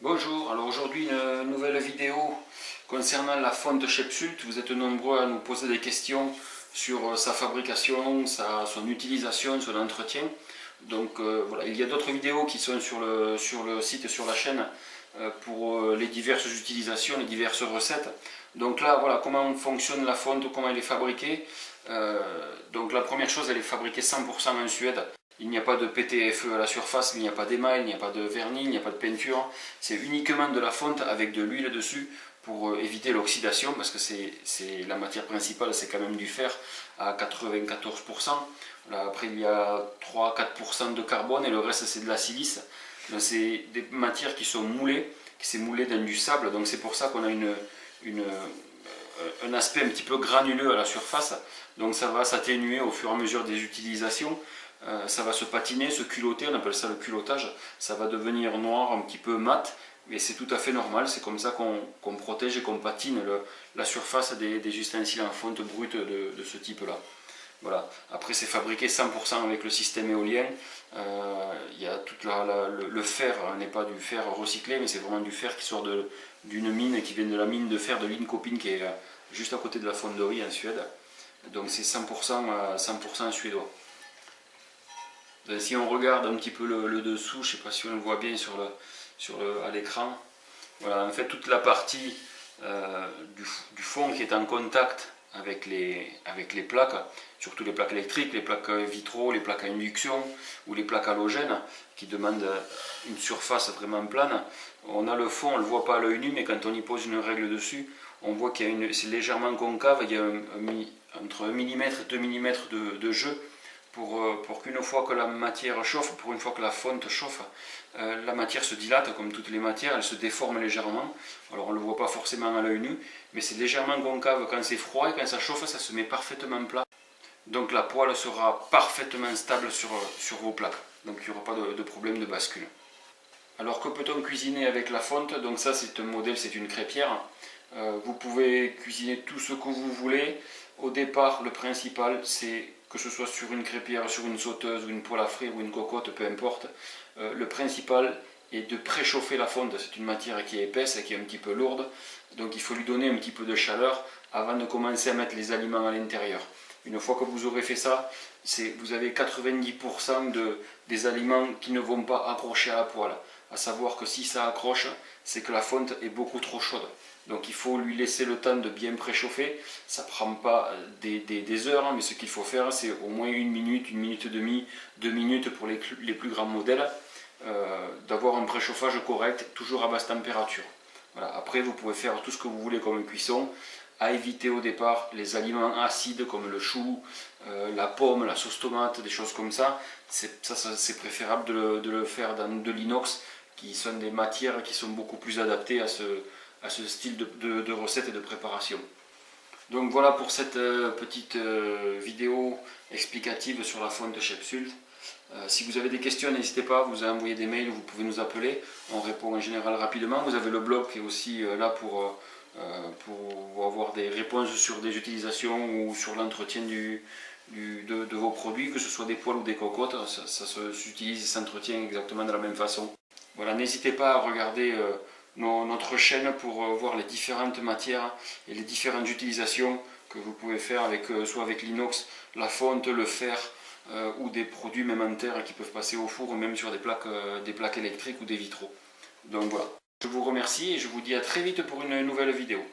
Bonjour, alors aujourd'hui une nouvelle vidéo concernant la fonte Shepsult. Vous êtes nombreux à nous poser des questions sur sa fabrication, son utilisation, son entretien. Donc voilà, il y a d'autres vidéos qui sont sur le site, sur la chaîne, pour les diverses utilisations, les diverses recettes. Donc là, voilà comment fonctionne la fonte, comment elle est fabriquée. Donc la première chose, elle est fabriquée 100% en Suède. Il n'y a pas de PTFE à la surface, il n'y a pas d'émail, il n'y a pas de vernis, il n'y a pas de peinture. C'est uniquement de la fonte avec de l'huile dessus pour éviter l'oxydation, parce que c'est la matière principale, c'est quand même du fer à 94%. Là, après, il y a 3-4% de carbone et le reste, c'est de la silice. C'est des matières qui sont moulées, qui s'est moulé dans du sable, donc c'est pour ça qu'on a un aspect un petit peu granuleux à la surface. Donc ça va s'atténuer au fur et à mesure des utilisations. Ça va se patiner, se culotter, on appelle ça le culottage. Ça va devenir noir, un petit peu mat, mais c'est tout à fait normal. C'est comme ça qu'on protège et qu'on patine la surface des ustensiles en fonte brute de ce type-là. Voilà. Après, c'est fabriqué 100% avec le système éolien. Il y a le fer n'est pas du fer recyclé, mais c'est vraiment du fer qui sort d'une mine, qui vient de la mine de fer de Linköping, qui est juste à côté de la fonderie en Suède. Donc c'est 100% suédois. Si on regarde un petit peu le dessous, je ne sais pas si on le voit bien à l'écran, voilà, en fait toute la partie du fond qui est en contact avec les plaques, surtout les plaques électriques, les plaques vitraux, les plaques à induction ou les plaques halogènes qui demandent une surface vraiment plane. On a le fond, on ne le voit pas à l'œil nu, mais quand on y pose une règle dessus, on voit qu'il c'est légèrement concave, il y a entre 1 mm et 2 mm de jeu. Pour qu'une fois que la matière chauffe, pour une fois que la fonte chauffe, la matière se dilate comme toutes les matières, elle se déforme légèrement. Alors on ne le voit pas forcément à l'œil nu, mais c'est légèrement concave quand c'est froid et quand ça chauffe, ça se met parfaitement plat. Donc la poêle sera parfaitement stable sur vos plaques. Donc il n'y aura pas de problème de bascule. Alors que peut-on cuisiner avec la fonte? Donc ça c'est un modèle, c'est une crêpière. Vous pouvez cuisiner tout ce que vous voulez. Au départ, le principal c'est que ce soit sur une crêpière, sur une sauteuse ou une poêle à frire ou une cocotte, peu importe. Le principal est de préchauffer la fonte. C'est une matière qui est épaisse et qui est un petit peu lourde. Donc il faut lui donner un petit peu de chaleur avant de commencer à mettre les aliments à l'intérieur. Une fois que vous aurez fait ça, vous avez 90% des aliments qui ne vont pas accrocher à la poêle. À savoir que si ça accroche, c'est que la fonte est beaucoup trop chaude. Donc il faut lui laisser le temps de bien préchauffer. Ça ne prend pas des heures, mais ce qu'il faut faire, c'est au moins 1 minute, 1 minute et demie, 2 minutes pour les plus grands modèles, d'avoir un préchauffage correct, toujours à basse température. Voilà. Après, vous pouvez faire tout ce que vous voulez comme cuisson, à éviter au départ les aliments acides comme le chou, la pomme, la sauce tomate, des choses comme ça. C'est préférable de le faire dans de l'inox, qui sont des matières qui sont beaucoup plus adaptées à ce style de recette et de préparation. Donc voilà pour cette petite vidéo explicative sur la fonte Shepsult. Si vous avez des questions, n'hésitez pas, vous envoyez des mails, vous pouvez nous appeler, on répond en général rapidement. Vous avez le blog qui est aussi là pour avoir des réponses sur des utilisations ou sur l'entretien de vos produits, que ce soit des poêles ou des cocottes, ça s'utilise et s'entretient exactement de la même façon. Voilà, n'hésitez pas à regarder notre chaîne pour voir les différentes matières et les différentes utilisations que vous pouvez faire soit avec l'inox, la fonte, le fer ou des produits même en terre qui peuvent passer au four ou même sur des plaques électriques ou des vitraux. Donc voilà, je vous remercie et je vous dis à très vite pour une nouvelle vidéo.